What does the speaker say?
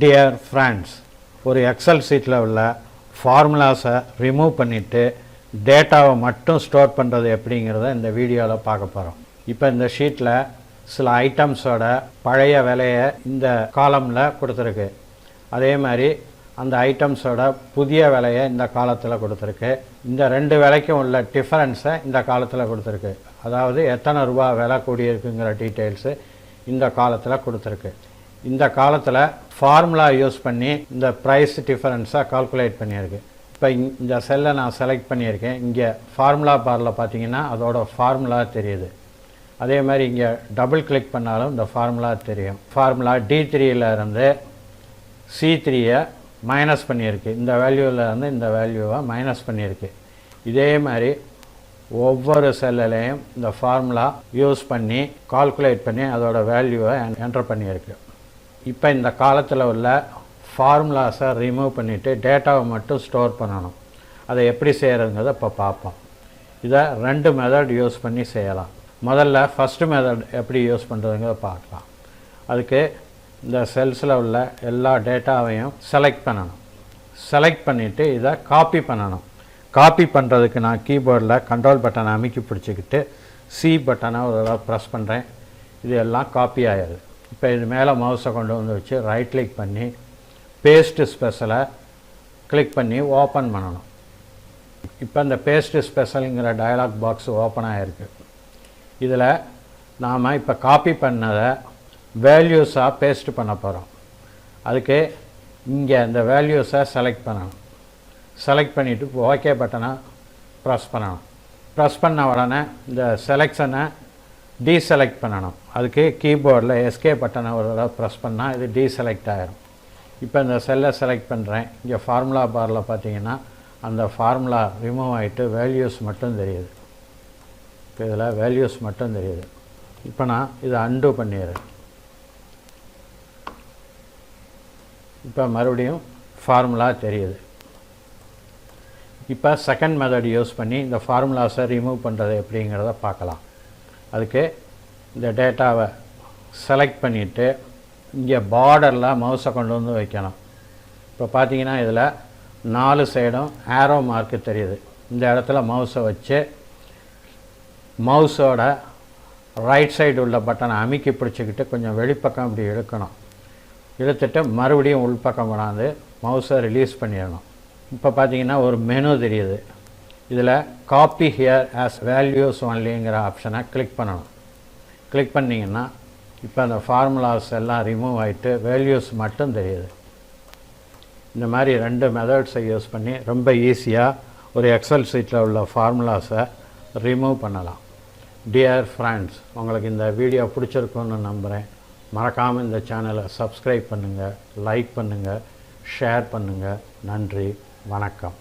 Dear friends, ஒரு XL சீட்டில் உள்ள ஃபார்முலாஸை ரிமூவ் பண்ணிவிட்டு டேட்டாவை மட்டும் ஸ்டோர் பண்ணுறது எப்படிங்கிறத இந்த வீடியோவில் பார்க்க போகிறோம். இப்போ இந்த ஷீட்டில் சில ஐட்டம்ஸோட பழைய விலையை இந்த காலமில் கொடுத்துருக்கு. அதே மாதிரி அந்த ஐட்டம்ஸோட புதிய விலையை இந்த காலத்தில் கொடுத்துருக்கு. இந்த ரெண்டு விலைக்கும் உள்ள டிஃபரன்ஸை இந்த காலத்தில் கொடுத்துருக்கு. அதாவது எத்தனை ரூபா விலை கூடியிருக்குங்கிற டீட்டெயில்ஸு இந்த காலத்தில் கொடுத்துருக்கு. இந்த காலத்தில் ஃபார்முலா யூஸ் பண்ணி இந்த ப்ரைஸ் டிஃபரன்ஸை கால்குலேட் பண்ணியிருக்கு. இப்போ இந்த செல்லை நான் செலக்ட் பண்ணியிருக்கேன். இங்கே ஃபார்முலா பாரில் பார்த்தீங்கன்னா அதோட ஃபார்முலா தெரியுது. அதே மாதிரி இங்கே டபுள் கிளிக் பண்ணாலும் இந்த ஃபார்முலா தெரியும். ஃபார்முலா D3 இருந்து C3 மைனஸ் பண்ணியிருக்கு. இந்த வேல்யூவில் இருந்து இந்த வேல்யூவை மைனஸ் பண்ணியிருக்கு. இதே மாதிரி ஒவ்வொரு செல்லையும் இந்த ஃபார்முலா யூஸ் பண்ணி கால்குலேட் பண்ணி அதோட வேல்யூவை என்டர் பண்ணியிருக்கு. இப்போ இந்த காலத்தில் உள்ள ஃபார்முலாஸை ரிமூவ் பண்ணிவிட்டு டேட்டாவை மட்டும் ஸ்டோர் பண்ணணும். அதை எப்படி செய்கிறதுங்கிறத இப்போ பார்ப்போம். இதை ரெண்டு மெத்தட் யூஸ் பண்ணி செய்யலாம். முதல்ல ஃபஸ்ட்டு மெத்தட் எப்படி யூஸ் பண்ணுறதுங்கிறத பார்க்கலாம். அதுக்கு இந்த செல்ஸில் உள்ள எல்லா டேட்டாவையும் செலக்ட் பண்ணணும். செலக்ட் பண்ணிவிட்டு இதை காப்பி பண்ணணும். காப்பி பண்ணுறதுக்கு நான் கீபோர்டில் கண்ட்ரோல் பட்டனை அமைக்கி பிடிச்சிக்கிட்டு சி பட்டனை ஒரு தடவை ப்ரெஸ் பண்ணுறேன். இது எல்லாம் காப்பி ஆகிடுது. இப்போ இது மேலே மவுஸை கொண்டு வந்து வச்சு ரைட் கிளிக் பண்ணி பேஸ்ட்டு ஸ்பெஷலை கிளிக் பண்ணி ஓப்பன் பண்ணணும். இப்போ இந்த பேஸ்ட்டு ஸ்பெஷலுங்கிற டயலாக் பாக்ஸ் ஓப்பன் ஆகிருக்கு. இதில் நாம் இப்போ காப்பி பண்ணதை வேல்யூஸாக பேஸ்ட் பண்ண போகிறோம். அதுக்கு இங்கே இந்த வேல்யூஸை செலக்ட் பண்ணணும். செலக்ட் பண்ணிவிட்டு ஓகே பட்டனை ப்ரெஸ் பண்ணணும். ப்ரெஸ் பண்ண உடனே இந்த செலெக்ஷனை டீசெலக்ட் பண்ணணும். அதுக்கு கீபோர்டில் எஸ்கே பட்டனை ஒரு தடவை ப்ரெஸ் பண்ணால் இது டீசெலக்ட் ஆகிடும். இப்போ இந்த செல்லை செலக்ட் பண்ணுறேன். இங்கே ஃபார்முலா பாரில் பார்த்தீங்கன்னா அந்த ஃபார்முலா ரிமூவ் ஆகிட்டு வேல்யூஸ் மட்டும் தெரியுது. இப்போ இதில் வேல்யூஸ் மட்டும் தெரியுது. இப்போ நான் இதை அன்டூ பண்ணிடுறேன். இப்போ மறுபடியும் ஃபார்முலா தெரியுது. இப்போ செகண்ட் மெத்தட் யூஸ் பண்ணி இந்த ஃபார்முலாஸை ரிமூவ் பண்ணுறது எப்படிங்கிறத பார்க்கலாம். அதுக்கு இந்த டேட்டாவை செலக்ட் பண்ணிவிட்டு இங்கே பார்டரில் மவுஸை கொண்டு வந்து வைக்கணும். இப்போ பார்த்தீங்கன்னா இதில் 4 சைடும் ஆரோ மார்க்கு தெரியுது. இந்த இடத்துல மவுஸை வச்சு மவுஸோட ரைட் சைடு உள்ள பட்டனை அமுக்கி பிடிச்சிக்கிட்டு கொஞ்சம் வெளிப்பக்கம் இப்படி இழுக்கணும். இழுத்துட்டு மறுபடியும் உள்பக்கம் கொண்டாந்து மவுஸை ரிலீஸ் பண்ணிடணும். இப்போ பார்த்தீங்கன்னா ஒரு மெனு தெரியுது. இதில் காப்பி ஹியர் ஆஸ் வேல்யூஸ் ஒன்லிங்கிற ஆப்ஷனை கிளிக் பண்ணணும். கிளிக் பண்ணிங்கன்னா இப்போ அந்த ஃபார்முலாஸ் எல்லாம் ரிமூவ் ஆகிட்டு வேல்யூஸ் மட்டும் தெரியுது. இந்த மாதிரி ரெண்டு மெத்தட்ஸை யூஸ் பண்ணி ரொம்ப ஈஸியாக ஒரு எக்ஸல் சீட்டில் உள்ள ஃபார்முலாஸை ரிமூவ் பண்ணலாம். டியர் ஃப்ரெண்ட்ஸ், உங்களுக்கு இந்த வீடியோ பிடிச்சிருக்குன்னு நம்புகிறேன். மறக்காமல் இந்த சேனலை சப்ஸ்கிரைப் பண்ணுங்கள், லைக் பண்ணுங்கள், ஷேர் பண்ணுங்கள். நன்றி, வணக்கம்.